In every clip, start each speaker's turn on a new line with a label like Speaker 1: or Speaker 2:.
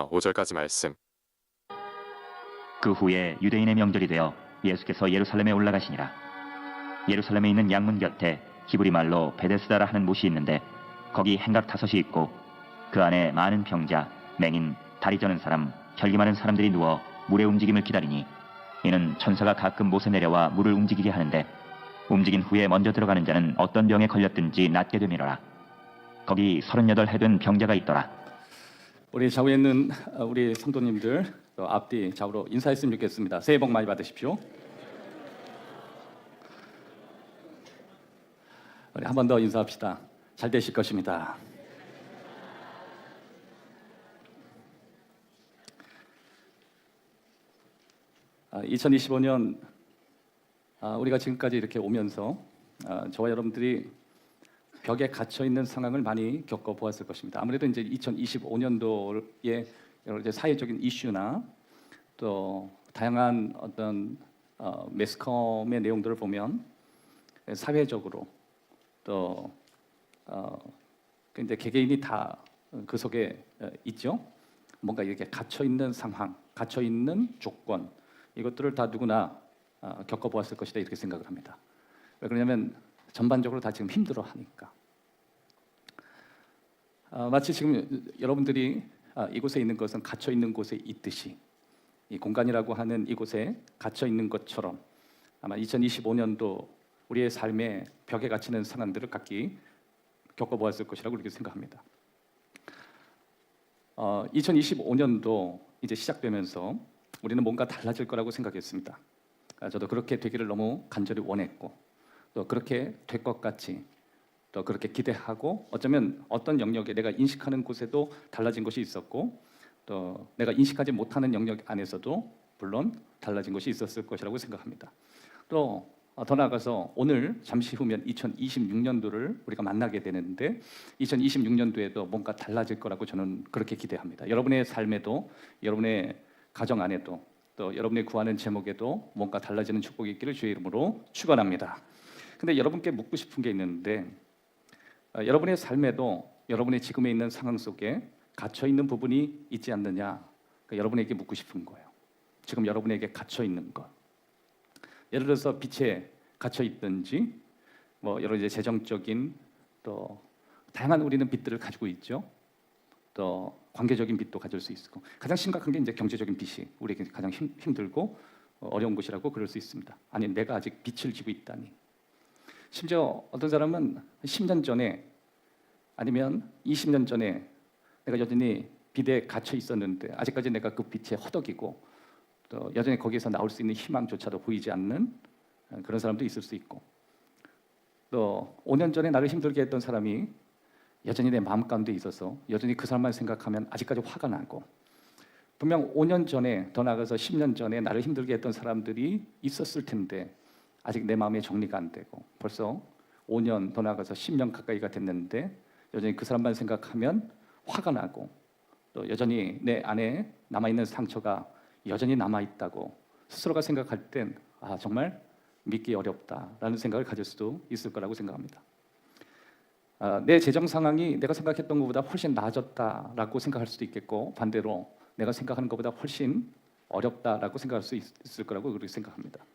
Speaker 1: 5절까지 말씀.
Speaker 2: 그 후에 유대인의 명절이 되어 예수께서 예루살렘에 올라가시니라. 예루살렘에 있는 양문 곁에 히브리 말로 베데스다라 하는 못이 있는데 거기 행각 5이 있고 그 안에 많은 병자, 맹인, 다리 저는 사람, 혈기 많은 사람들이 누워 물의 움직임을 기다리니 이는 천사가 가끔 못에 내려와 물을 움직이게 하는데 움직인 후에 먼저 들어가는 자는 어떤 병에 걸렸든지 낫게 되미러라. 거기 38해 된 병자가 있더라.
Speaker 3: 우리 좌우에 있는 우리 성도님들 앞뒤 좌우로 인사했으면 좋겠습니다. 새해 복 많이 받으십시오. 우리 한 번 더 인사합시다. 잘 되실 것입니다. 아, 2025년 우리가 지금까지 이렇게 오면서 저와 여러분들이 벽에 갇혀 있는 상황을 많이 겪어보았을 것입니다. 아무래도 이제 2025년도에 여러 이제 사회적인 이슈나 또 다양한 어떤 매스컴의 내용들을 보면 사회적으로 또 이제 개개인이 다 그 속에 있죠. 뭔가 이렇게 갇혀 있는 상황, 갇혀 있는 조건 이것들을 다 누구나 겪어보았을 것이다 이렇게 생각을 합니다. 왜 그러냐면 전반적으로 다 지금 힘들어하니까. 마치 지금 여러분들이 이곳에 있는 것은 갇혀 있는 곳에 있듯이 이 공간이라고 하는 이곳에 갇혀 있는 것처럼 아마 2025년도 우리의 삶의 벽에 갇히는 상황들을 각기 겪어보았을 것이라고 그렇게 생각합니다. 2025년도 이제 시작되면서 우리는 뭔가 달라질 거라고 생각했습니다. 저도 그렇게 되기를 너무 간절히 원했고 또 그렇게 될 것 같이 또 그렇게 기대하고 어쩌면 어떤 영역에 내가 인식하는 곳에도 달라진 것이 있었고 또 내가 인식하지 못하는 영역 안에서도 물론 달라진 것이 있었을 것이라고 생각합니다. 또 더 나아가서 오늘 잠시 후면 2026년도를 우리가 만나게 되는데 2026년도에도 뭔가 달라질 거라고 저는 그렇게 기대합니다. 여러분의 삶에도 여러분의 가정 안에도 또 여러분의 구하는 제목에도 뭔가 달라지는 축복이 있기를 주의 이름으로 축원합니다. 근데 여러분께 묻고 싶은 게 있는데 여러분의 삶에도 여러분의 지금에 있는 상황 속에 갇혀 있는 부분이 있지 않느냐? 그러니까 여러분에게 묻고 싶은 거예요. 지금 여러분에게 갇혀 있는 것. 예를 들어서 빚에 갇혀 있든지, 뭐 여러 이제 재정적인 또 다양한 우리는 빚들을 가지고 있죠. 또 관계적인 빚도 가질 수 있고 가장 심각한 게 이제 경제적인 빚이 우리에게 가장 힘들고 어려운 것이라고 그럴 수 있습니다. 아니 내가 아직 빚을 지고 있다니. 심지어 어떤 사람은 10년 전에 아니면 20년 전에 내가 여전히 빚에 갇혀 있었는데 아직까지 내가 그 빚에 허덕이고 또 여전히 거기에서 나올 수 있는 희망조차도 보이지 않는 그런 사람도 있을 수 있고 또 5년 전에 나를 힘들게 했던 사람이 여전히 내 마음 가운데 있어서 여전히 그 사람만 생각하면 아직까지 화가 나고 분명 5년 전에 더 나아가서 10년 전에 나를 힘들게 했던 사람들이 있었을 텐데 아직 내 마음에 정리가 안 되고 벌써 5년 더 나아가서 10년 가까이가 됐는데 여전히 그 사람만 생각하면 화가 나고 또 여전히 내 안에 남아있는 상처가 여전히 남아있다고 스스로가 생각할 땐 정말 믿기 어렵다라는 생각을 가질 수도 있을 거라고 생각합니다. 내 재정 상황이 내가 생각했던 것보다 훨씬 나아졌다라고 생각할 수도 있겠고 반대로 내가 생각하는 것보다 훨씬 어렵다라고 생각할 수 있을 거라고 그렇게 생각합니다.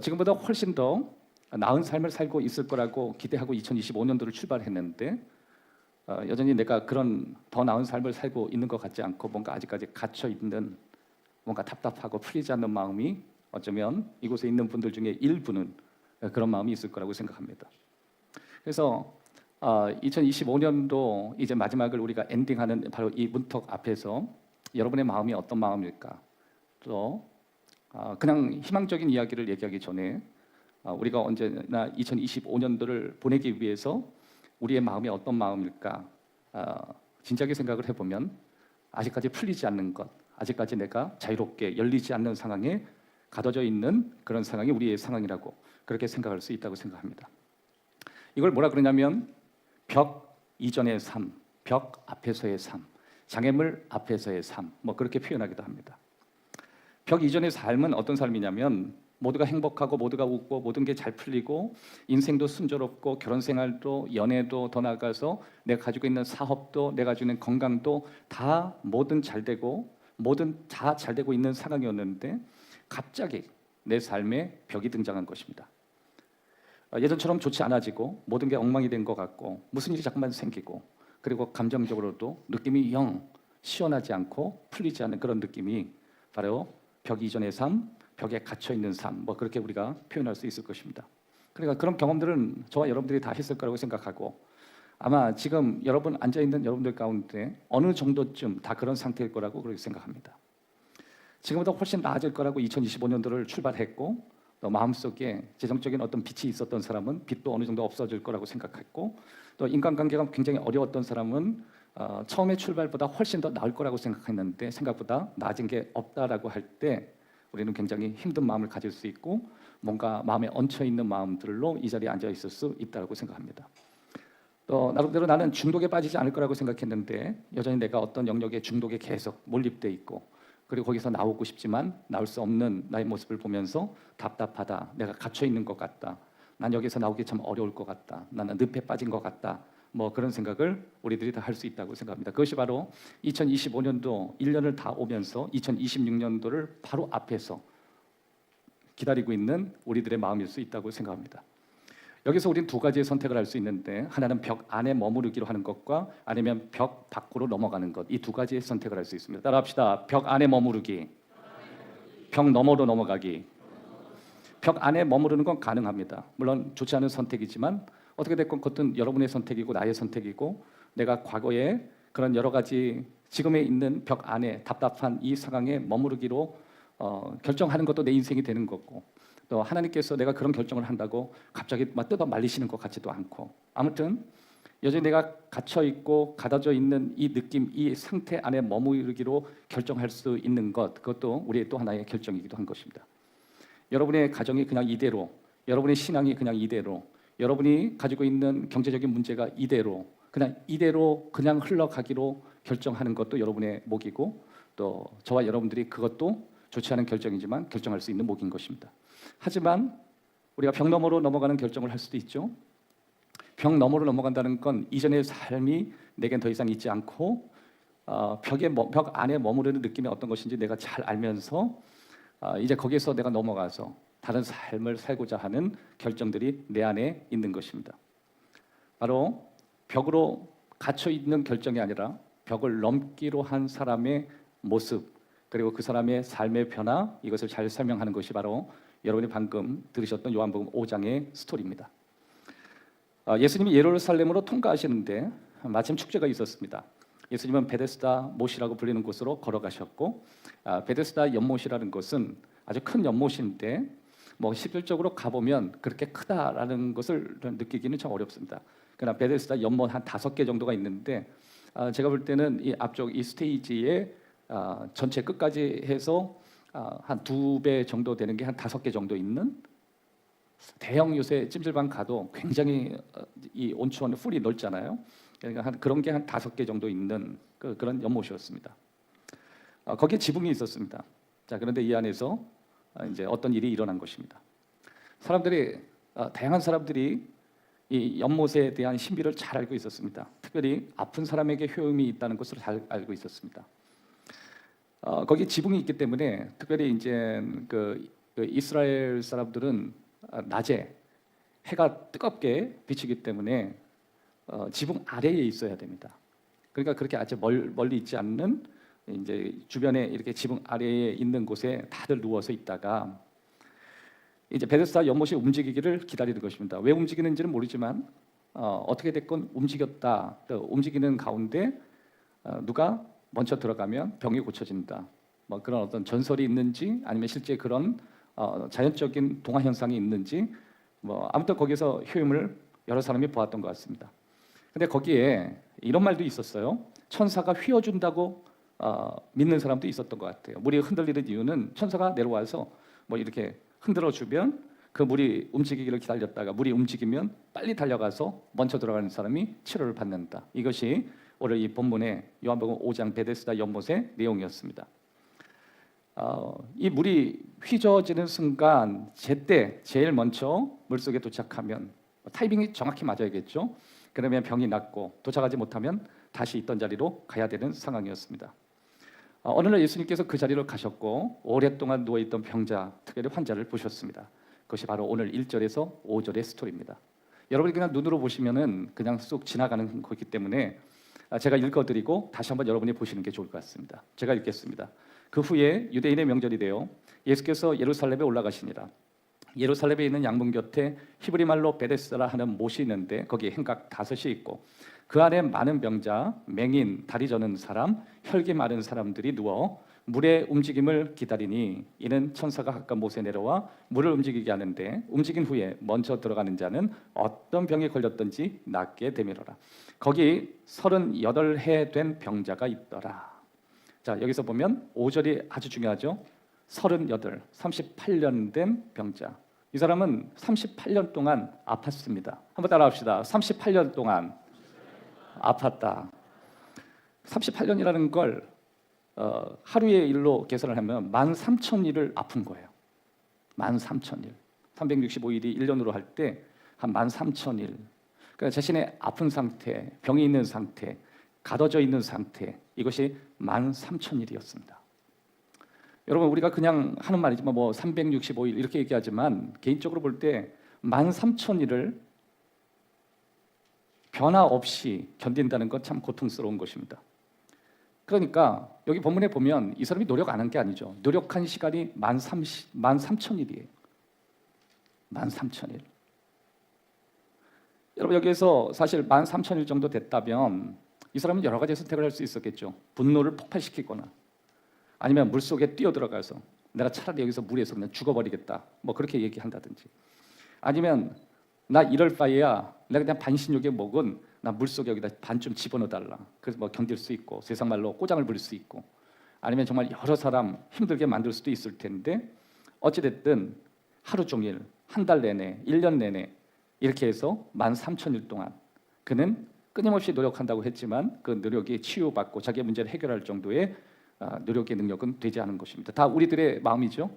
Speaker 3: 지금보다 훨씬 더 나은 삶을 살고 있을 거라고 기대하고 2025년도를 출발했는데 여전히 내가 그런 더 나은 삶을 살고 있는 것 같지 않고 뭔가 아직까지 갇혀 있는 뭔가 답답하고 풀리지 않는 마음이 어쩌면 이곳에 있는 분들 중에 일부는 그런 마음이 있을 거라고 생각합니다. 그래서 2025년도 이제 마지막을 우리가 엔딩하는 바로 이 문턱 앞에서 여러분의 마음이 어떤 마음일까? 또 그냥 희망적인 이야기를 얘기하기 전에 우리가 언제나 2025년도를 보내기 위해서 우리의 마음이 어떤 마음일까? 진지하게 생각을 해보면 아직까지 풀리지 않는 것, 아직까지 내가 자유롭게 열리지 않는 상황에 가둬져 있는 그런 상황이 우리의 상황이라고 그렇게 생각할 수 있다고 생각합니다. 이걸 뭐라 그러냐면 벽 이전의 삶, 벽 앞에서의 삶, 장애물 앞에서의 삶, 뭐 그렇게 표현하기도 합니다. 벽 이전의 삶은 어떤 삶이냐면 모두가 행복하고 모두가 웃고 모든 게 잘 풀리고 인생도 순조롭고 결혼 생활도 연애도 더 나아가서 내가 가지고 있는 사업도 내가 가지고 있는 건강도 다 뭐든 잘 되고 뭐든 다 잘 되고 있는 상황이었는데 갑자기 내 삶에 벽이 등장한 것입니다. 예전처럼 좋지 않아지고 모든 게 엉망이 된 것 같고 무슨 일이 자꾸만 생기고 그리고 감정적으로도 느낌이 영 시원하지 않고 풀리지 않는 그런 느낌이 바로 벽 이전의 삶, 벽에 갇혀 있는 삶, 뭐 그렇게 우리가 표현할 수 있을 것입니다. 그러니까 그런 경험들은 저와 여러분들이 다 했을 거라고 생각하고 아마 지금 여러분 앉아 있는 여러분들 가운데 어느 정도쯤 다 그런 상태일 거라고 그렇게 생각합니다. 지금보다 훨씬 나아질 거라고 2025년도를 출발했고 또 마음속에 재정적인 어떤 빛이 있었던 사람은 빛도 어느 정도 없어질 거라고 생각했고 또 인간관계가 굉장히 어려웠던 사람은 처음에 출발보다 훨씬 더 나을 거라고 생각했는데 생각보다 나아진 게 없다라고 할 때 우리는 굉장히 힘든 마음을 가질 수 있고 뭔가 마음에 얹혀 있는 마음들로 이 자리에 앉아 있을 수 있다고 생각합니다. 또 나름대로 나는 중독에 빠지지 않을 거라고 생각했는데 여전히 내가 어떤 영역에 중독에 계속 몰입돼 있고 그리고 거기서 나오고 싶지만 나올 수 없는 나의 모습을 보면서 답답하다. 내가 갇혀 있는 것 같다. 난 여기서 나오기 참 어려울 것 같다. 나는 늪에 빠진 것 같다. 뭐 그런 생각을 우리들이 다 할 수 있다고 생각합니다. 그것이 바로 2025년도 1년을 다 오면서 2026년도를 바로 앞에서 기다리고 있는 우리들의 마음일 수 있다고 생각합니다. 여기서 우리는 두 가지의 선택을 할 수 있는데 하나는 벽 안에 머무르기로 하는 것과 아니면 벽 밖으로 넘어가는 것. 이 두 가지의 선택을 할 수 있습니다. 따라합시다. 벽 안에 머무르기, 벽 너머로 넘어가기. 벽 안에 머무르는 건 가능합니다. 물론 좋지 않은 선택이지만 어떻게 됐건 그것은 여러분의 선택이고 나의 선택이고 내가 과거에 그런 여러 가지 지금에 있는 벽 안에 답답한 이 상황에 머무르기로 결정하는 것도 내 인생이 되는 거고 또 하나님께서 내가 그런 결정을 한다고 갑자기 막 뜯어 말리시는 것 같지도 않고 아무튼 여전히 내가 갇혀 있고 가다져 있는 이 느낌, 이 상태 안에 머무르기로 결정할 수 있는 것 그것도 우리의 또 하나의 결정이기도 한 것입니다. 여러분의 가정이 그냥 이대로, 여러분의 신앙이 그냥 이대로, 여러분이 가지고 있는 경제적인 문제가 이대로 그냥 흘러가기로 결정하는 것도 여러분의 몫이고 또 저와 여러분들이 그것도 좋지 않은 결정이지만 결정할 수 있는 몫인 것입니다. 하지만 우리가 벽 너머로 넘어가는 결정을 할 수도 있죠. 벽 너머로 넘어간다는 건 이전의 삶이 내겐 더 이상 있지 않고 벽 안에 머무르는 느낌이 어떤 것인지 내가 잘 알면서 이제 거기에서 내가 넘어가서 다른 삶을 살고자 하는 결정들이 내 안에 있는 것입니다. 바로 벽으로 갇혀 있는 결정이 아니라 벽을 넘기로 한 사람의 모습 그리고 그 사람의 삶의 변화 이것을 잘 설명하는 것이 바로 여러분이 방금 들으셨던 요한복음 5장의 스토리입니다. 예수님이 예루살렘으로 통과하시는데 마침 축제가 있었습니다. 예수님은 베데스다 못이라고 불리는 곳으로 걸어가셨고 베데스다 연못이라는 것은 아주 큰 연못인데 뭐 실질적으로 가보면 그렇게 크다라는 것을 느끼기는 참 어렵습니다. 그러나 베데스다 연못 한 5개 정도가 있는데 제가 볼 때는 이 앞쪽 이 스테이지에 전체 끝까지 해서 한 2배 정도 되는 게 한 5개 정도 있는 대형 요새 찜질방 가도 굉장히 이 온천의 풀이 넓잖아요. 그러니까 그런 게 한 5개 정도 있는 그런 연못이었습니다. 거기에 지붕이 있었습니다. 자, 그런데 이 안에서 이제 어떤 일이 일어난 것입니다. 다양한 사람들이 이 연못에 대한 신비를 잘 알고 있었습니다. 특별히 아픈 사람에게 효용이 있다는 것을 잘 알고 있었습니다. 거기 지붕이 있기 때문에 특별히 이제 그 이스라엘 사람들은 낮에 해가 뜨겁게 비치기 때문에 지붕 아래에 있어야 됩니다. 그러니까 그렇게 아주 멀리 있지 않는 이제 주변에 이렇게 지붕 아래에 있는 곳에 다들 누워서 있다가 이제 베데스다 연못이 움직이기를 기다리는 것입니다. 왜 움직이는지는 모르지만 어떻게 됐건 움직였다. 또 움직이는 가운데 누가 먼저 들어가면 병이 고쳐진다. 뭐 그런 어떤 전설이 있는지 아니면 실제 그런 자연적인 동화 현상이 있는지 뭐 아무튼 거기서 효임을 여러 사람이 보았던 것 같습니다. 근데 거기에 이런 말도 있었어요. 천사가 휘어준다고 믿는 사람도 있었던 것 같아요. 물이 흔들리는 이유는 천사가 내려와서 뭐 이렇게 흔들어주면 그 물이 움직이기를 기다렸다가 물이 움직이면 빨리 달려가서 먼저 들어가는 사람이 치료를 받는다. 이것이 오늘 이 본문의 요한복음 5장 베데스다 연못의 내용이었습니다. 이 물이 휘저어지는 순간 제때 제일 먼저 물속에 도착하면 타이밍이 정확히 맞아야겠죠. 그러면 병이 낫고 도착하지 못하면 다시 있던 자리로 가야 되는 상황이었습니다. 어느 날 예수님께서 그 자리로 가셨고 오랫동안 누워있던 병자, 특별히 환자를 보셨습니다. 그것이 바로 오늘 1절에서 5절의 스토리입니다. 여러분이 그냥 눈으로 보시면은 그냥 쑥 지나가는 거기 때문에 제가 읽어드리고 다시 한번 여러분이 보시는 게 좋을 것 같습니다. 제가 읽겠습니다. 그 후에 유대인의 명절이 되어 예수께서 예루살렘에 올라가시니라. 예루살렘에 있는 양문 곁에 히브리 말로 베데스다라 하는 못이 있는데 거기에 행각 5이 있고 그 안에 많은 병자, 맹인, 다리 저는 사람, 혈기 많은 사람들이 누워 물의 움직임을 기다리니 이는 천사가 각각 못에 내려와 물을 움직이게 하는데 움직인 후에 먼저 들어가는 자는 어떤 병에 걸렸든지 낫게 되밀어라. 거기 38해 된 병자가 있더라. 자, 여기서 보면 5절이 아주 중요하죠. 38, 38년 된 병자. 이 사람은 38년 동안 아팠습니다. 한번 따라합시다. 38년 동안 아팠다. 38년이라는 걸 하루의 일로 계산을 하면 13,000일을 아픈 거예요. 13,000일. 365일이 1년으로 할 때 한 13,000일. 그러니까 자신의 아픈 상태, 병이 있는 상태, 가둬져 있는 상태, 이것이 13,000일이었습니다. 여러분, 우리가 그냥 하는 말이지만 뭐 365일 이렇게 얘기하지만 개인적으로 볼 때 13,000일을 변화 없이 견딘다는 건 참 고통스러운 것입니다. 그러니까 여기 본문에 보면 이 사람이 노력 안 한 게 아니죠. 노력한 시간이 13,000일이에요. 13,000일. 여러분, 여기에서 사실 13,000일 정도 됐다면 이 사람은 여러 가지 선택을 할 수 있었겠죠. 분노를 폭발시키거나 아니면 물속에 뛰어들어가서 내가 차라리 여기서 물에서 그냥 죽어버리겠다, 뭐 그렇게 얘기한다든지, 아니면 나 이럴 바에야 내가 그냥 반신욕에 먹은 나 물속에 여기다 반쯤 집어넣어달라. 그래서 뭐 견딜 수 있고 세상 말로 꼬장을 부릴 수 있고, 아니면 정말 여러 사람 힘들게 만들 수도 있을 텐데 어찌됐든 하루 종일, 한 달 내내, 1년 내내 이렇게 해서 13,000일 동안 그는 끊임없이 노력한다고 했지만 그 노력이 치유받고 자기의 문제를 해결할 정도의 노력의 능력은 되지 않은 것입니다. 다 우리들의 마음이죠.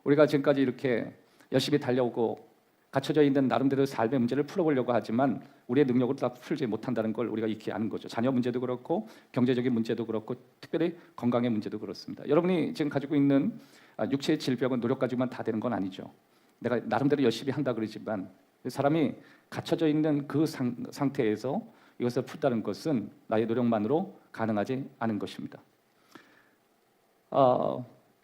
Speaker 3: 우리가 지금까지 이렇게 열심히 달려오고 갇혀져 있는 나름대로 삶의 문제를 풀어보려고 하지만 우리의 능력으로 다 풀지 못한다는 걸 우리가 익히 아는 거죠. 자녀 문제도 그렇고 경제적인 문제도 그렇고 특별히 건강의 문제도 그렇습니다. 여러분이 지금 가지고 있는 육체의 질병은 노력 가지고만 다 되는 건 아니죠. 내가 나름대로 열심히 한다 그러지만 사람이 갇혀져 있는 그 상태에서 이것을 풀다는 것은 나의 노력만으로 가능하지 않은 것입니다.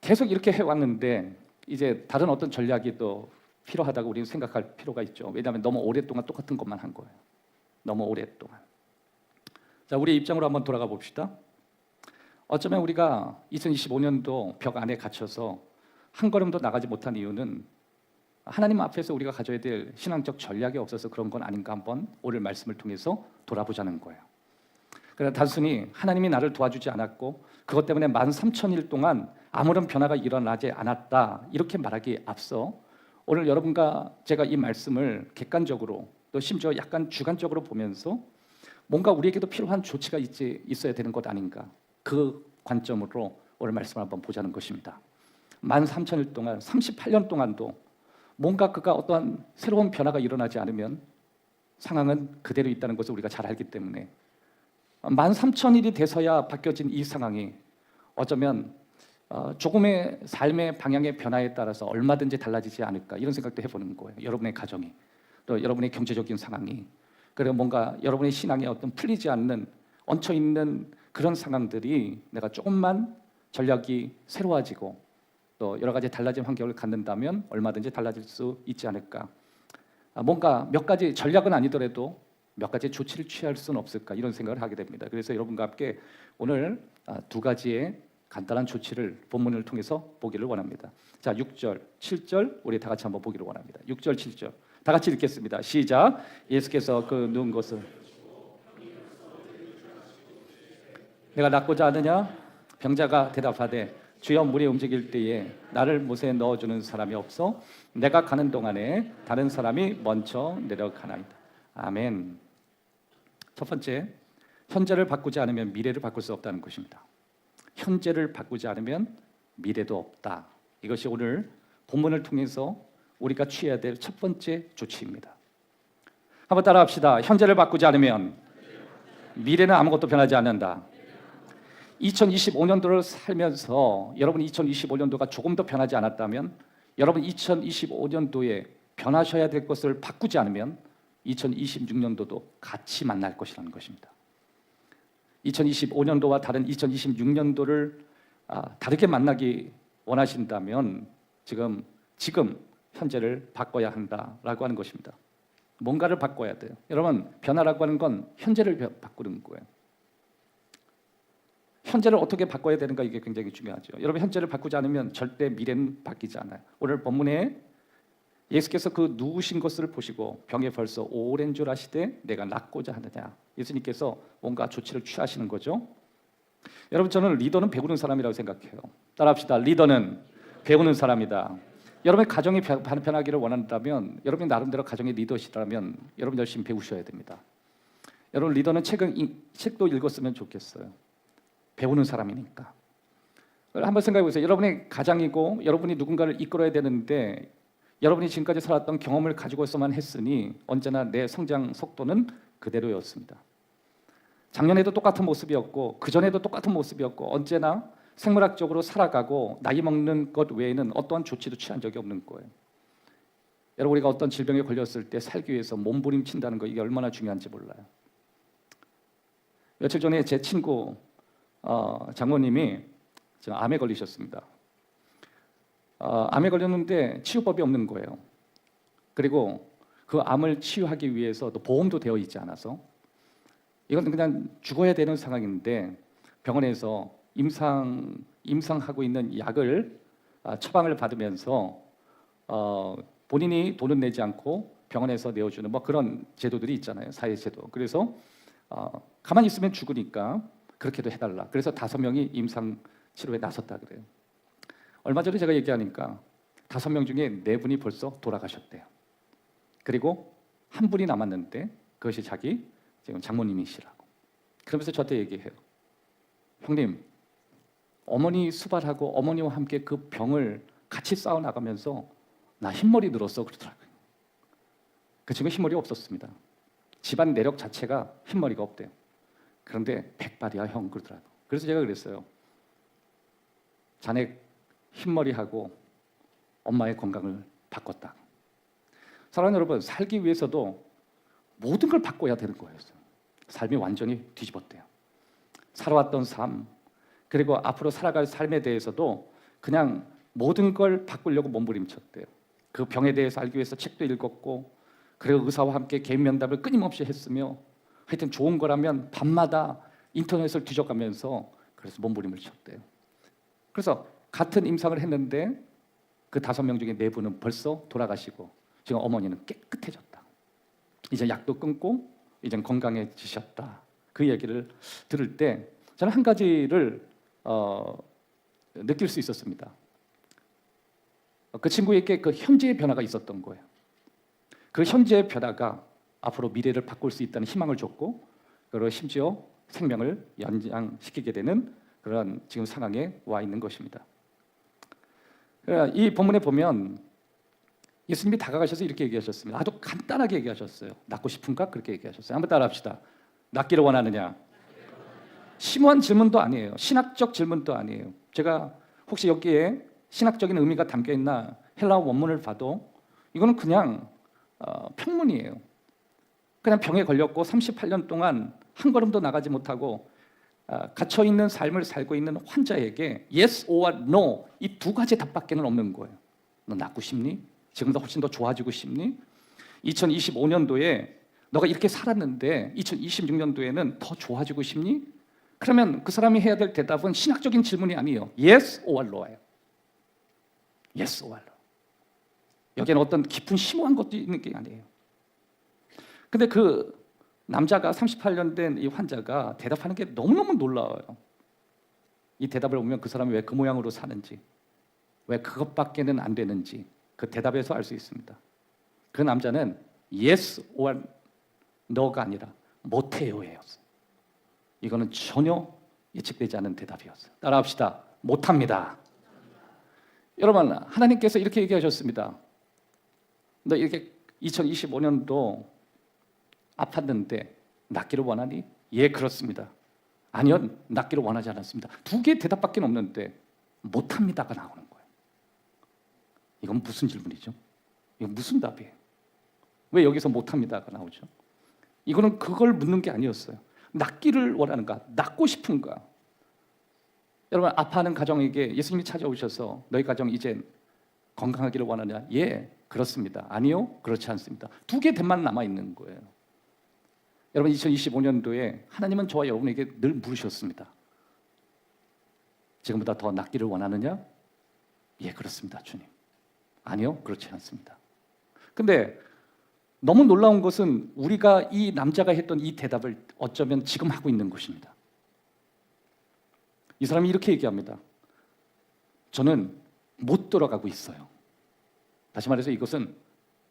Speaker 3: 계속 이렇게 해왔는데 이제 다른 어떤 전략이 또 필요하다고 우리는 생각할 필요가 있죠. 왜냐하면 너무 오랫동안 똑같은 것만 한 거예요. 너무 오랫동안. 자, 우리의 입장으로 한번 돌아가 봅시다. 어쩌면 우리가 2025년도 벽 안에 갇혀서 한 걸음도 나가지 못한 이유는 하나님 앞에서 우리가 가져야 될 신앙적 전략이 없어서 그런 건 아닌가 한번 오늘 말씀을 통해서 돌아보자는 거예요. 그러나 단순히 하나님이 나를 도와주지 않았고 그것 때문에 13,000일 동안 아무런 변화가 일어나지 않았다, 이렇게 말하기에 앞서 오늘 여러분과 제가 이 말씀을 객관적으로 또 심지어 약간 주관적으로 보면서 뭔가 우리에게도 필요한 조치가 있어야 되는 것 아닌가, 그 관점으로 오늘 말씀을 한번 보자는 것입니다. 13,000일 동안, 38년 동안도 뭔가 그가 어떠한 새로운 변화가 일어나지 않으면 상황은 그대로 있다는 것을 우리가 잘 알기 때문에 13,000일이 돼서야 바뀌어진 이 상황이 어쩌면 조금의 삶의 방향의 변화에 따라서 얼마든지 달라지지 않을까, 이런 생각도 해보는 거예요. 여러분의 가정이, 또 여러분의 경제적인 상황이, 그리고 뭔가 여러분의 신앙에 어떤 풀리지 않는 얹혀있는 그런 상황들이 내가 조금만 전략이 새로워지고 또 여러 가지 달라진 환경을 갖는다면 얼마든지 달라질 수 있지 않을까. 뭔가 몇 가지 전략은 아니더라도 몇 가지 조치를 취할 수는 없을까, 이런 생각을 하게 됩니다. 그래서 여러분과 함께 오늘 두 가지의 간단한 조치를 본문을 통해서 보기를 원합니다. 자, 6절, 7절 우리 다 같이 한번 보기를 원합니다. 6절, 7절 다 같이 읽겠습니다. 시작. 예수께서 그 누운 것을 내가 낫고자 하느냐? 병자가 대답하되 주여, 물이 움직일 때에 나를 못에 넣어주는 사람이 없어 내가 가는 동안에 다른 사람이 먼저 내려가나이다. 아멘. 첫 번째, 현재를 바꾸지 않으면 미래를 바꿀 수 없다는 것입니다. 현재를 바꾸지 않으면 미래도 없다. 이것이 오늘 본문을 통해서 우리가 취해야 될 첫 번째 조치입니다. 한번 따라합시다. 현재를 바꾸지 않으면 미래는 아무것도 변하지 않는다. 2025년도를 살면서 여러분 2025년도가 조금 더 변하지 않았다면, 여러분 2025년도에 변하셔야 될 것을 바꾸지 않으면 2026년도도 같이 만날 것이라는 것입니다. 2025년도와 다른 2026년도를 다르게 만나기 원하신다면 지금 현재를 바꿔야 한다라고 하는 것입니다. 뭔가를 바꿔야 돼요. 여러분, 변화라고 하는 건 현재를 바꾸는 거예요. 현재를 어떻게 바꿔야 되는가, 이게 굉장히 중요하죠. 여러분, 현재를 바꾸지 않으면 절대 미래는 바뀌지 않아요. 오늘 본문에 예수께서 그 누우신 것을 보시고 병에 벌써 오랜 줄 아시되 내가 낫고자 하느냐, 예수님께서 뭔가 조치를 취하시는 거죠. 여러분, 저는 리더는 배우는 사람이라고 생각해요. 따라합시다. 리더는 배우는 사람이다. 여러분의 가정이 변하기를 원한다면, 여러분이 나름대로 가정의 리더시라면 여러분 열심히 배우셔야 됩니다. 여러분, 리더는 책도 읽었으면 좋겠어요. 배우는 사람이니까. 한번 생각해 보세요. 여러분의 가장이고 여러분이 누군가를 이끌어야 되는데, 여러분이 지금까지 살았던 경험을 가지고서만 했으니 언제나 내 성장 속도는 그대로였습니다. 작년에도 똑같은 모습이었고 그전에도 똑같은 모습이었고, 언제나 생물학적으로 살아가고 나이 먹는 것 외에는 어떠한 조치도 취한 적이 없는 거예요. 여러분, 우리가 어떤 질병에 걸렸을 때 살기 위해서 몸부림친다는 거, 이게 얼마나 중요한지 몰라요. 며칠 전에 제 친구 장모님이 지금 암에 걸리셨습니다. 암에 걸렸는데 치유법이 없는 거예요. 그리고 그 암을 치유하기 위해서 또 보험도 되어 있지 않아서 이건 그냥 죽어야 되는 상황인데, 병원에서 임상하고 있는 약을 처방을 받으면서 본인이 돈은 내지 않고 병원에서 내어주는 뭐 그런 제도들이 있잖아요, 사회제도. 그래서 가만히 있으면 죽으니까 그렇게도 해달라. 그래서 5명이 임상 치료에 나섰다 그래요. 얼마 전에 제가 얘기하니까 5명 중에 4분이 벌써 돌아가셨대요. 그리고 한 분이 남았는데 그것이 자기 지금 장모님이시라고. 그러면서 저한테 얘기해요. 형님, 어머니 수발하고 어머니와 함께 그 병을 같이 싸워나가면서 나 흰머리 늘었어 그러더라고요. 그 친구 흰머리 없었습니다. 집안 내력 자체가 흰머리가 없대요. 그런데 백발이야 형 그러더라고요. 그래서 제가 그랬어요. 자네 흰머리하고 엄마의 건강을 바꿨다. 사랑하는 여러분, 살기 위해서도 모든 걸 바꿔야 되는 거였어요. 삶이 완전히 뒤집었대요. 살아왔던 삶, 그리고 앞으로 살아갈 삶에 대해서도 그냥 모든 걸 바꾸려고 몸부림쳤대요. 그 병에 대해서 알기 위해서 책도 읽었고, 그리고 의사와 함께 개인 면담을 끊임없이 했으며, 하여튼 좋은 거라면 밤마다 인터넷을 뒤져가면서 그래서 몸부림을 쳤대요. 그래서 같은 임상을 했는데 그 5명 중에 4분은 벌써 돌아가시고 지금 어머니는 깨끗해졌다. 이제 약도 끊고 이제 건강해지셨다. 그 얘기를 들을 때 저는 한 가지를 느낄 수 있었습니다. 그 친구에게 그 현재의 변화가 있었던 거예요. 그 현재의 변화가 앞으로 미래를 바꿀 수 있다는 희망을 줬고, 그리고 심지어 생명을 연장시키게 되는 그런 지금 상황에 와 있는 것입니다. 이 본문에 보면 예수님이 다가가셔서 이렇게 얘기하셨습니다. 아주 간단하게 얘기하셨어요. 낫고 싶은가? 그렇게 얘기하셨어요. 한번 따라합시다. 낫기를 원하느냐? 심오한 질문도 아니에요. 신학적 질문도 아니에요. 제가 혹시 여기에 신학적인 의미가 담겨있나 헬라어 원문을 봐도 이거는 그냥 평문이에요. 그냥 병에 걸렸고 38년 동안 한 걸음도 나가지 못하고 갇혀있는 삶을 살고 있는 환자에게 yes or no, 이 2가지 답밖에는 없는 거예요. 너 낫고 싶니? 지금보다 훨씬 더 좋아지고 싶니? 2025년도에 너가 이렇게 살았는데 2026년도에는 더 좋아지고 싶니? 그러면 그 사람이 해야 될 대답은 신학적인 질문이 아니에요. yes or no예요. yes or no. 여기에는 어떤 깊은 심오한 것도 있는 게 아니에요. 근데 그 남자가 38년 된 이 환자가 대답하는 게 너무너무 놀라워요. 이 대답을 보면 그 사람이 왜 그 모양으로 사는지, 왜 그것밖에는 안 되는지 그 대답에서 알 수 있습니다. 그 남자는 yes or no가 아니라 못해요예요. 이거는 전혀 예측되지 않은 대답이었어요. 따라합시다. 못합니다. 여러분, 하나님께서 이렇게 얘기하셨습니다. 너 이렇게 2025년도 아팠는데 낫기를 원하니? 예, 그렇습니다. 아니요, 낫기를 원하지 않았습니다. 두 개의 대답밖에 없는데 못합니다가 나오는 거예요. 이건 무슨 질문이죠? 이건 무슨 답이에요? 왜 여기서 못합니다가 나오죠? 이거는 그걸 묻는 게 아니었어요. 낫기를 원하는가? 낫고 싶은가? 여러분, 아파하는 가정에게 예수님이 찾아오셔서 너희 가정 이제 건강하기를 원하냐? 예, 그렇습니다. 아니요, 그렇지 않습니다. 두 개의 답만 남아있는 거예요. 여러분, 2025년도에 하나님은 저와 여러분에게 늘 물으셨습니다. 지금보다 더 낫기를 원하느냐? 예, 그렇습니다, 주님. 아니요, 그렇지 않습니다. 근데 너무 놀라운 것은 우리가 이 남자가 했던 이 대답을 어쩌면 지금 하고 있는 것입니다. 이 사람이 이렇게 얘기합니다. 저는 못 들어가고 있어요. 다시 말해서 이것은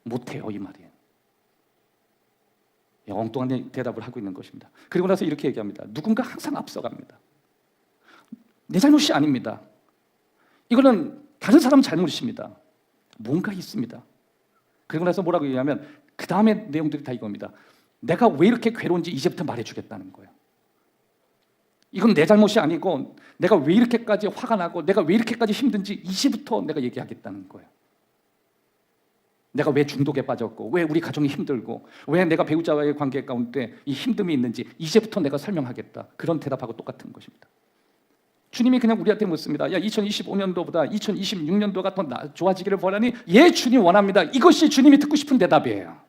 Speaker 3: 못해요, 이 말이에요. 엉뚱한 대답을 하고 있는 것입니다. 그리고 나서 이렇게 얘기합니다. 누군가 항상 앞서갑니다. 내 잘못이 아닙니다. 이거는 다른 사람 잘못입니다. 뭔가 있습니다. 그리고 나서 뭐라고 얘기하면 그 다음에 내용들이 다 이겁니다. 내가 왜 이렇게 괴로운지 이제부터 말해주겠다는 거예요. 이건 내 잘못이 아니고 내가 왜 이렇게까지 화가 나고 내가 왜 이렇게까지 힘든지 이제부터 내가 얘기하겠다는 거예요. 내가 왜 중독에 빠졌고 왜 우리 가정이 힘들고 왜 내가 배우자와의 관계 가운데 이 힘듦이 있는지 이제부터 내가 설명하겠다. 그런 대답하고 똑같은 것입니다. 주님이 그냥 우리한테 묻습니다. 야, 2025년도보다 2026년도가 더 좋아지기를 원하니? 예, 주님 원합니다. 이것이 주님이 듣고 싶은 대답이에요.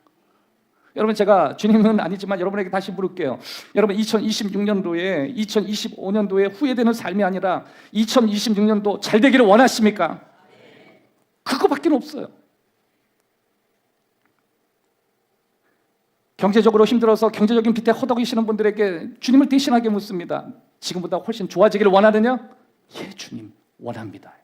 Speaker 3: 여러분, 제가 주님은 아니지만 여러분에게 다시 물을게요. 여러분, 2026년도에 2025년도에 후회되는 삶이 아니라 2026년도 잘 되기를 원하십니까? 그거밖에 없어요. 경제적으로 힘들어서 경제적인 빚에 허덕이시는 분들에게 주님을 대신하게 묻습니다. 지금보다 훨씬 좋아지기를 원하느냐? 예, 주님 원합니다.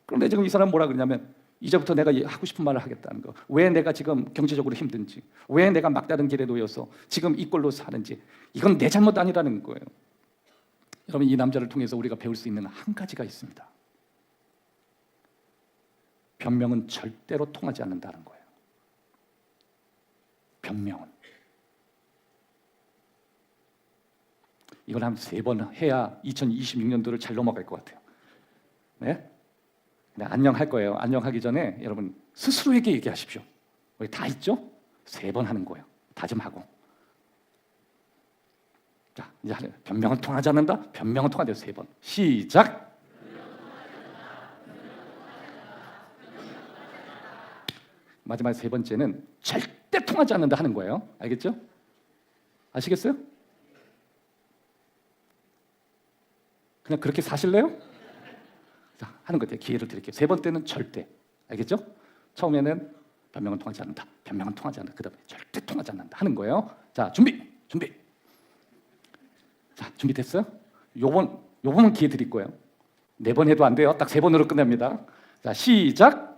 Speaker 3: 그런데 지금 이 사람은 뭐라 그러냐면 이제부터 내가 하고 싶은 말을 하겠다는 거. 왜 내가 지금 경제적으로 힘든지, 왜 내가 막다른 길에 놓여서 지금 이 꼴로 사는지, 이건 내 잘못 아니라는 거예요. 여러분, 이 남자를 통해서 우리가 배울 수 있는 한 가지가 있습니다. 변명은 절대로 통하지 않는다는 거예요. 변명은. 이걸 한 3번 해야 2026년도를 잘 넘어갈 것 같아요. 네? 네, 안녕할 거예요. 안녕하기 전에 여러분 스스로에게 얘기하십시오. 우리 다 있죠? 3번 하는 거예요. 다짐하고. 자, 이제 변명은 통하지 않는다? 변명은 통하죠. 3번. 시작. 마지막 3번째는 절대 통하지 않는다 하는 거예요. 알겠죠? 아시겠어요? 그냥 그렇게 사실래요? 자, 하는 것 같아요. 기회를 드릴게요. 3번째는 절대. 알겠죠? 처음에는 변명은 통하지 않는다. 변명은 통하지 않는다. 그 다음에 절대 통하지 않는다 하는 거예요. 자, 준비. 자, 준비됐어요? 요번은 기회 드릴 거예요. 4번 해도 안 돼요. 딱 3번으로 끝냅니다. 자, 시작.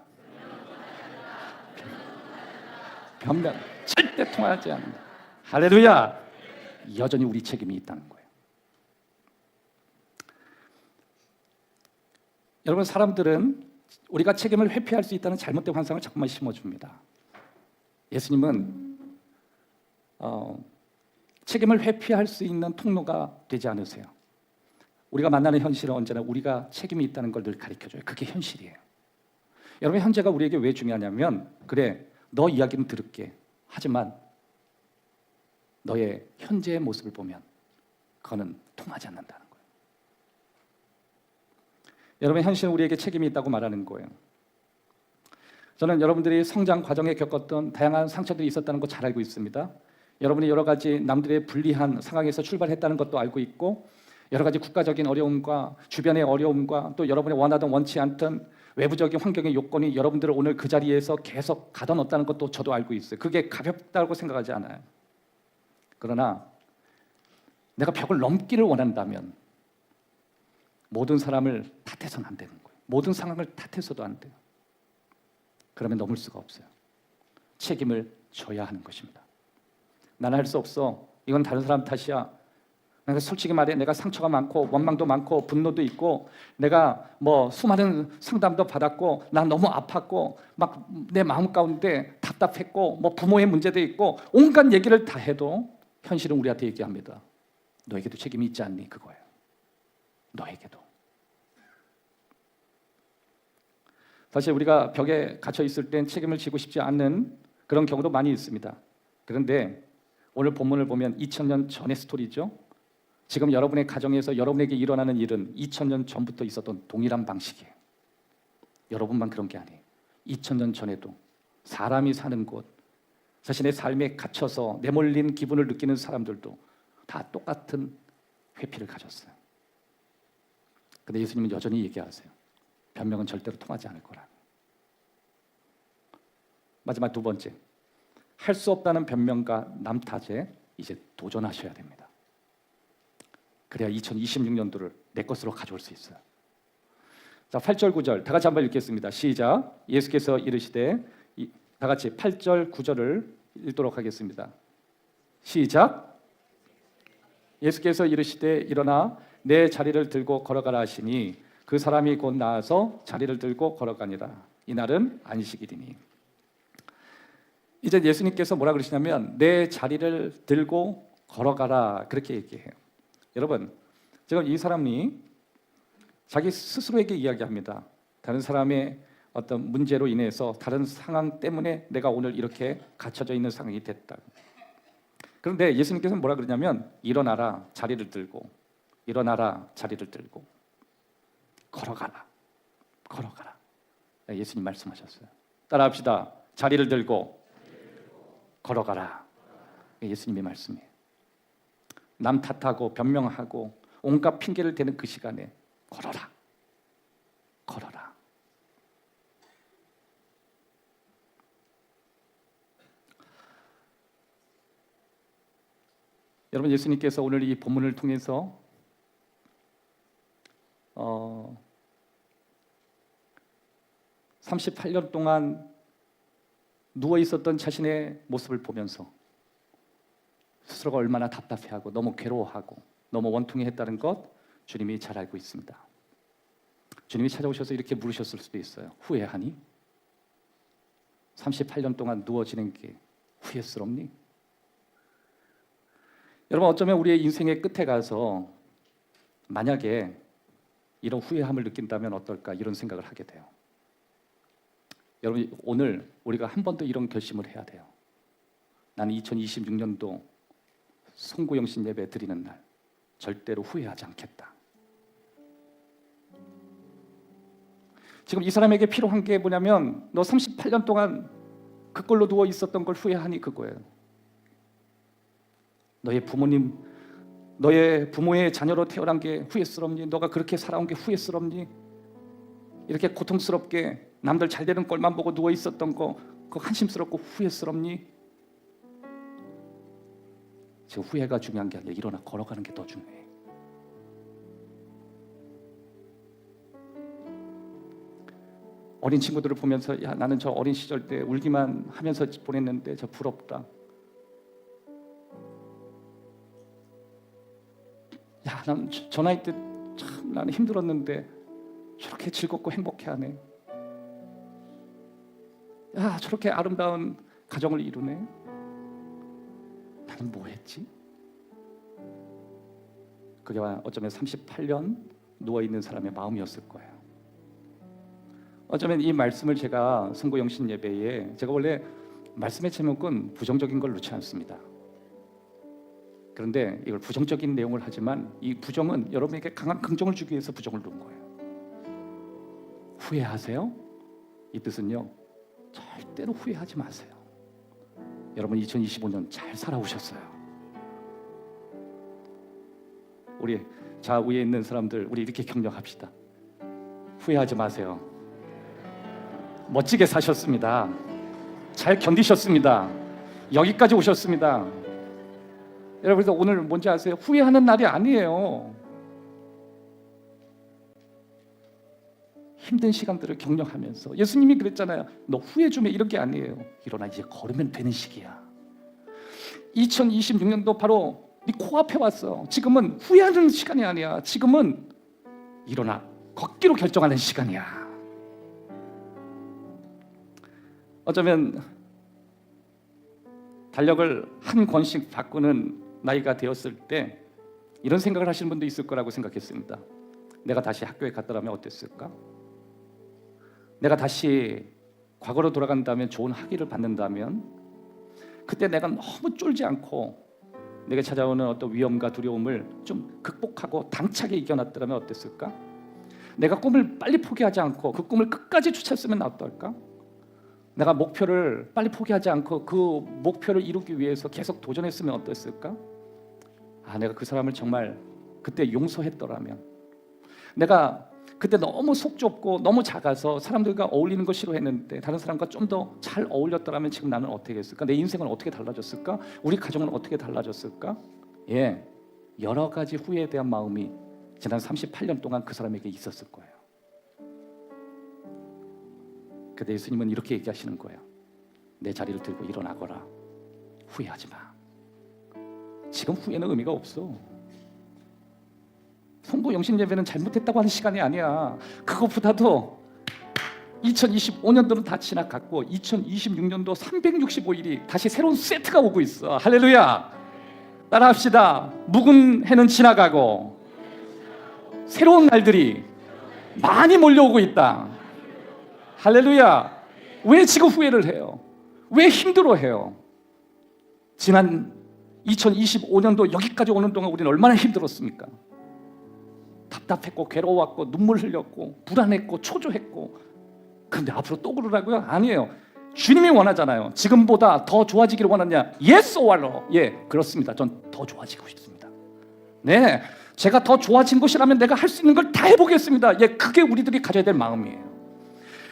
Speaker 3: 변명 절대 통하지 않는다. 할렐루야. 여전히 우리 책임이 있다는 거예요. 여러분, 사람들은 우리가 책임을 회피할 수 있다는 잘못된 환상을 자꾸만 심어줍니다. 예수님은 책임을 회피할 수 있는 통로가 되지 않으세요. 우리가 만나는 현실은 언제나 우리가 책임이 있다는 걸 늘 가르쳐줘요. 그게 현실이에요. 여러분, 현재가 우리에게 왜 중요하냐면, 그래, 너 이야기는 들을게. 하지만 너의 현재의 모습을 보면 그거는 통하지 않는다는 거예요. 여러분, 현실은 우리에게 책임이 있다고 말하는 거예요. 저는 여러분들이 성장 과정에 겪었던 다양한 상처들이 있었다는 거 잘 알고 있습니다. 여러분이 여러 가지 남들의 불리한 상황에서 출발했다는 것도 알고 있고, 여러 가지 국가적인 어려움과 주변의 어려움과 또 여러분이 원하던 원치 않던 외부적인 환경의 요건이 여러분들을 오늘 그 자리에서 계속 가둬 놓았다는 것도 저도 알고 있어요. 그게 가볍다고 생각하지 않아요. 그러나 내가 벽을 넘기를 원한다면 모든 사람을 탓해서는 안 되는 거예요. 모든 상황을 탓해서도 안 돼요. 그러면 넘을 수가 없어요. 책임을 져야 하는 것입니다. 나는 할 수 없어. 이건 다른 사람 탓이야. 내가 솔직히 말해 내가 상처가 많고 원망도 많고 분노도 있고 내가 뭐 수많은 상담도 받았고 난 너무 아팠고 막 내 마음 가운데 답답했고 뭐 부모의 문제도 있고 온갖 얘기를 다 해도 현실은 우리한테 얘기합니다. 너에게도 책임이 있지 않니? 그거예요. 너에게도. 사실 우리가 벽에 갇혀 있을 땐 책임을 지고 싶지 않는 그런 경우도 많이 있습니다. 그런데 오늘 본문을 보면 2000년 전의 스토리죠. 지금 여러분의 가정에서 여러분에게 일어나는 일은 2000년 전부터 있었던 동일한 방식이에요. 여러분만 그런 게 아니에요. 2000년 전에도 사람이 사는 곳, 자신의 삶에 갇혀서 내몰린 기분을 느끼는 사람들도 다 똑같은 회피를 가졌어요. 그런데 예수님은 여전히 얘기하세요. 변명은 절대로 통하지 않을 거라고. 마지막 두 번째, 할 수 없다는 변명과 남탓에 이제 도전하셔야 됩니다. 그래야 2026년도를 내 것으로 가져올 수 있어요. 자, 8절 9절 다 같이 한번 읽겠습니다. 시작. 예수께서 이르시되, 다 같이 8절 9절을 읽도록 하겠습니다. 시작. 예수께서 이르시되 일어나 내 자리를 들고 걸어가라 하시니 그 사람이 곧 나아서 자리를 들고 걸어가니라. 이날은 안식일이니. 이제 예수님께서 뭐라 그러시냐면 내 자리를 들고 걸어가라 그렇게 얘기해요. 여러분, 지금 이 사람이 자기 스스로에게 이야기합니다. 다른 사람의 어떤 문제로 인해서 다른 상황 때문에 내가 오늘 이렇게 갇혀져 있는 상황이 됐다. 그런데 예수님께서는 뭐라 그러냐면 일어나라 자리를 들고, 일어나라 자리를 들고 걸어가라, 걸어가라. 예수님 말씀하셨어요. 따라합시다. 자리를 들고 걸어가라. 예수님의 말씀이에요. 남 탓하고 변명하고 온갖 핑계를 대는 그 시간에 걸어라, 걸어라. 여러분, 예수님께서 오늘 이 본문을 통해서 38년 동안 누워 있었던 자신의 모습을 보면서 스스로가 얼마나 답답해하고 너무 괴로워하고 너무 원통해했다는 것 주님이 잘 알고 있습니다. 주님이 찾아오셔서 이렇게 물으셨을 수도 있어요. 후회하니? 38년 동안 누워지는 게 후회스럽니? 여러분, 어쩌면 우리의 인생의 끝에 가서 만약에 이런 후회함을 느낀다면 어떨까 이런 생각을 하게 돼요. 여러분, 오늘 우리가 한 번 더 이런 결심을 해야 돼요. 나는 2026년도 송구영신 예배 드리는 날 절대로 후회하지 않겠다. 지금 이 사람에게 필요한 게 뭐냐면 너 38년 동안 그걸로 누워 있었던 걸 후회하니 그거예요. 너의 부모의 자녀로 태어난 게 후회스럽니? 너가 그렇게 살아온 게 후회스럽니? 이렇게 고통스럽게 남들 잘 되는 꼴만 보고 누워 있었던 거 그거 한심스럽고 후회스럽니? 지금 후회가 중요한 게 아니라 일어나 걸어가는 게 더 중요해. 어린 친구들을 보면서 야, 나는 저 어린 시절 때 울기만 하면서 보냈는데 저 부럽다. 야, 난 저 나이 때 참 나는 힘들었는데 저렇게 즐겁고 행복해하네. 야, 저렇게 아름다운 가정을 이루네. 나는 뭐 했지? 그게 어쩌면 38년 누워있는 사람의 마음이었을 거예요. 어쩌면 이 말씀을 제가 송구영신 예배에 제가 원래 말씀의 제목은 부정적인 걸 넣지 않습니다. 그런데 이걸 부정적인 내용을 하지만 이 부정은 여러분에게 강한 긍정을 주기 위해서 부정을 넣은 거예요. 후회하세요? 이 뜻은요, 절대로 후회하지 마세요. 여러분 2025년 잘 살아오셨어요. 우리 좌우에 있는 사람들 우리 이렇게 격려합시다. 후회하지 마세요. 멋지게 사셨습니다. 잘 견디셨습니다. 여기까지 오셨습니다. 여러분, 그래서 오늘 뭔지 아세요? 후회하는 날이 아니에요. 힘든 시간들을 격려하면서 예수님이 그랬잖아요. 너 후회 좀 해. 이런 게 아니에요. 일어나 이제 걸으면 되는 시기야. 2026년도 바로 네 코앞에 왔어. 지금은 후회하는 시간이 아니야. 지금은 일어나 걷기로 결정하는 시간이야. 어쩌면 달력을 한 권씩 바꾸는 나이가 되었을 때 이런 생각을 하시는 분도 있을 거라고 생각했습니다. 내가 다시 학교에 갔더라면 어땠을까? 내가 다시 과거로 돌아간다면, 좋은 학위를 받는다면, 그때 내가 너무 쫄지 않고 내게 찾아오는 어떤 위험과 두려움을 좀 극복하고 당차게 이겨놨더라면 어땠을까? 내가 꿈을 빨리 포기하지 않고 그 꿈을 끝까지 쫓았으면 어떨까? 내가 목표를 빨리 포기하지 않고 그 목표를 이루기 위해서 계속 도전했으면 어땠을까? 내가 그 사람을 정말 그때 용서했더라면, 내가 그때 너무 속 좁고 너무 작아서 사람들과 어울리는 거 싫어했는데 다른 사람과 좀 더 잘 어울렸더라면 지금 나는 어떻게 했을까? 내 인생은 어떻게 달라졌을까? 우리 가정은 어떻게 달라졌을까? 여러 가지 후회에 대한 마음이 지난 38년 동안 그 사람에게 있었을 거예요. 그때 예수님은 이렇게 얘기하시는 거예요. 내 자리를 들고 일어나거라. 후회하지 마. 지금 후회는 의미가 없어. 성부 영신 예배는 잘못했다고 하는 시간이 아니야. 그것보다도 2025년도는 다 지나갔고 2026년도 365일이 다시 새로운 세트가 오고 있어. 할렐루야. 따라합시다. 묵은 해는 지나가고 새로운 날들이 많이 몰려오고 있다. 할렐루야. 왜 지금 후회를 해요? 왜 힘들어해요? 지난 2025년도 여기까지 오는 동안 우리는 얼마나 힘들었습니까? 답답했고 괴로웠고 눈물 흘렸고 불안했고 초조했고. 그런데 앞으로 또 그러라고요? 아니에요. 주님이 원하잖아요. 지금보다 더 좋아지기를 원하냐? Yes or no? 그렇습니다. 전 더 좋아지고 싶습니다. 네, 제가 더 좋아진 것이라면 내가 할 수 있는 걸 다 해보겠습니다. 그게 우리들이 가져야 될 마음이에요.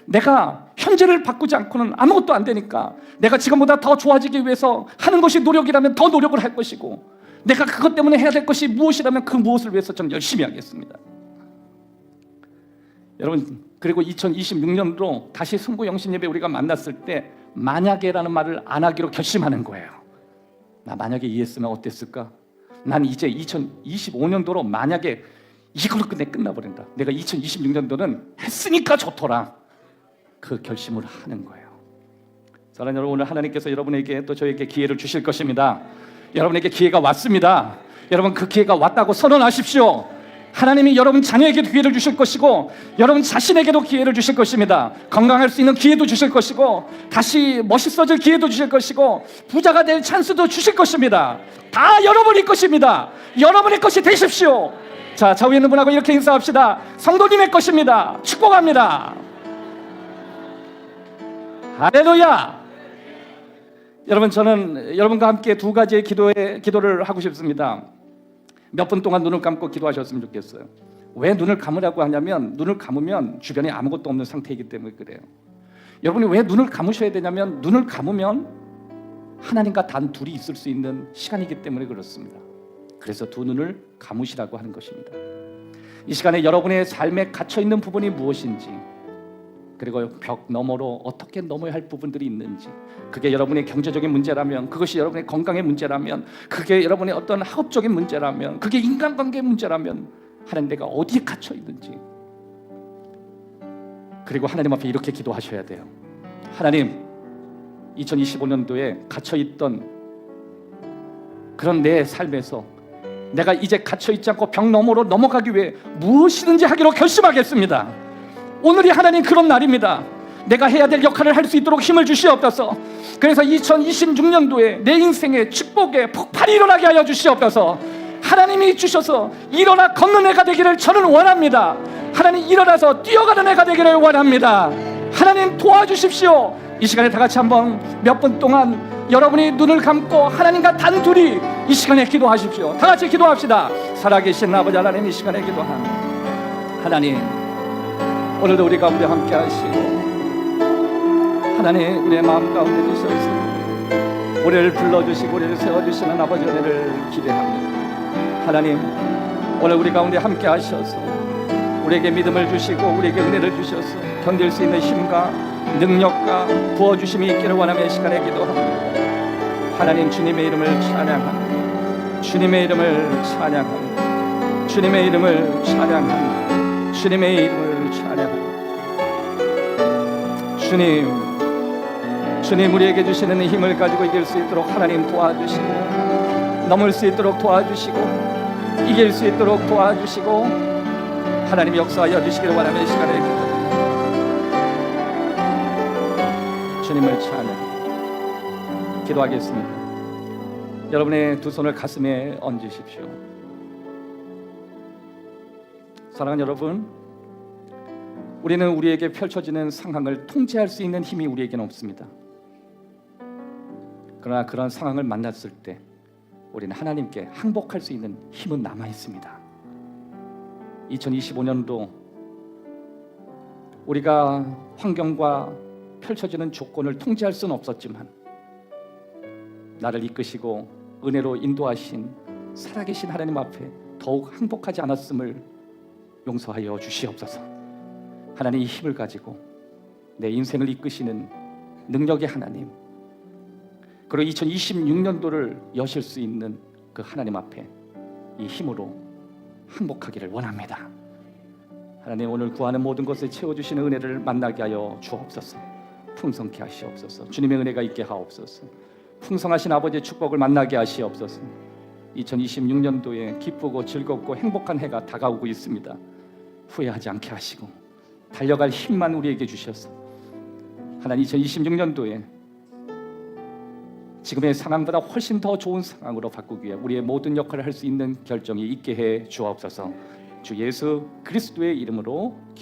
Speaker 3: 내가 현재를 바꾸지 않고는 아무것도 안 되니까 내가 지금보다 더 좋아지기 위해서 하는 것이 노력이라면 더 노력을 할 것이고, 내가 그것 때문에 해야 될 것이 무엇이라면 그 무엇을 위해서 저는 열심히 하겠습니다. 여러분, 그리고 2026년도 다시 승부 영신 예배 우리가 만났을 때 만약에라는 말을 안 하기로 결심하는 거예요. 나 만약에 이해했으면 어땠을까? 난 이제 2025년도로 만약에 이걸로 끝나버린다. 내가 2026년도는 했으니까 좋더라. 그 결심을 하는 거예요. 사랑하는 여러분, 오늘 하나님께서 여러분에게 또 저에게 기회를 주실 것입니다. 여러분에게 기회가 왔습니다. 여러분, 그 기회가 왔다고 선언하십시오. 하나님이 여러분 자녀에게도 기회를 주실 것이고 여러분 자신에게도 기회를 주실 것입니다. 건강할 수 있는 기회도 주실 것이고 다시 멋있어질 기회도 주실 것이고 부자가 될 찬스도 주실 것입니다. 다 여러분의 것입니다. 여러분의 것이 되십시오. 자, 좌우에 있는 분하고 이렇게 인사합시다. 성도님의 것입니다. 축복합니다. 할렐루야. 여러분, 저는 여러분과 함께 두 가지의 기도를 하고 싶습니다. 몇 분 동안 눈을 감고 기도하셨으면 좋겠어요. 왜 눈을 감으라고 하냐면, 눈을 감으면 주변에 아무것도 없는 상태이기 때문에 그래요. 여러분이 왜 눈을 감으셔야 되냐면, 눈을 감으면 하나님과 단 둘이 있을 수 있는 시간이기 때문에 그렇습니다. 그래서 두 눈을 감으시라고 하는 것입니다. 이 시간에 여러분의 삶에 갇혀있는 부분이 무엇인지, 그리고 벽 너머로 어떻게 넘어야 할 부분들이 있는지, 그게 여러분의 경제적인 문제라면, 그것이 여러분의 건강의 문제라면, 그게 여러분의 어떤 학업적인 문제라면, 그게 인간관계의 문제라면 하나님, 내가 어디에 갇혀 있는지, 그리고 하나님 앞에 이렇게 기도하셔야 돼요. 하나님, 2025년도에 갇혀있던 그런 내 삶에서 내가 이제 갇혀있지 않고 벽 너머로 넘어가기 위해 무엇이든지 하기로 결심하겠습니다. 오늘이 하나님 그런 날입니다. 내가 해야 될 역할을 할 수 있도록 힘을 주시옵소서. 그래서 2026년도에 내 인생의 축복의 폭발이 일어나게 하여 주시옵소서. 하나님이 주셔서 일어나 걷는 애가 되기를 저는 원합니다. 하나님, 일어나서 뛰어가는 애가 되기를 원합니다. 하나님, 도와주십시오. 이 시간에 다 같이 한번 몇 분 동안 여러분이 눈을 감고 하나님과 단둘이 이 시간에 기도하십시오. 다 같이 기도합시다. 살아계신 아버지 하나님, 이 시간에 기도합니다. 하나님, 오늘도 우리 가운데 함께 하시고 하나님, 우리의 마음 가운데 주셔서 우리를 불러주시고 우리를 세워주시는 아버지 은혜를 기대합니다. 하나님, 오늘 우리 가운데 함께 하셔서 우리에게 믿음을 주시고 우리에게 은혜를 주셔서 견딜 수 있는 힘과 능력과 부어주심이 있기를 원하며 시간에 기도합니다. 하나님, 주님의 이름을 찬양합니다. 주님의 이름을 찬양합니다. 주님의 이름을 찬양합니다. 주님의 이름을 찬양합니다. 주님 우리에게 주시는 힘을 가지고 이길 수 있도록 하나님 도와주시고, 넘을 수 있도록 도와주시고, 이길 수 있도록 도와주시고, 하나님 역사하여 주시기를 원하는 이 시간에 기도합니다. 주님을 찬양 기도하겠습니다. 여러분의 두 손을 가슴에 얹으십시오. 사랑하는 여러분, 우리는 우리에게 펼쳐지는 상황을 통제할 수 있는 힘이 우리에게는 없습니다. 그러나 그런 상황을 만났을 때 우리는 하나님께 항복할 수 있는 힘은 남아 있습니다. 2025년도 우리가 환경과 펼쳐지는 조건을 통제할 수는 없었지만 나를 이끄시고 은혜로 인도하신 살아계신 하나님 앞에 더욱 항복하지 않았음을 용서하여 주시옵소서. 하나님 이 힘을 가지고 내 인생을 이끄시는 능력의 하나님, 그리고 2026년도를 여실 수 있는 그 하나님 앞에 이 힘으로 항복하기를 원합니다. 하나님 오늘 구하는 모든 것을 채워주시는 은혜를 만나게 하여 주옵소서. 풍성케 하시옵소서. 주님의 은혜가 있게 하옵소서. 풍성하신 아버지의 축복을 만나게 하시옵소서. 2026년도에 기쁘고 즐겁고 행복한 해가 다가오고 있습니다. 후회하지 않게 하시고 달려갈 힘만 우리에게 주셔서 하나님 2026년도에 지금의 상황보다 훨씬 더 좋은 상황으로 바꾸기 위해 우리의 모든 역할을 할 수 있는 결정이 있게 해 주옵소서. 주 예수 그리스도의 이름으로 기도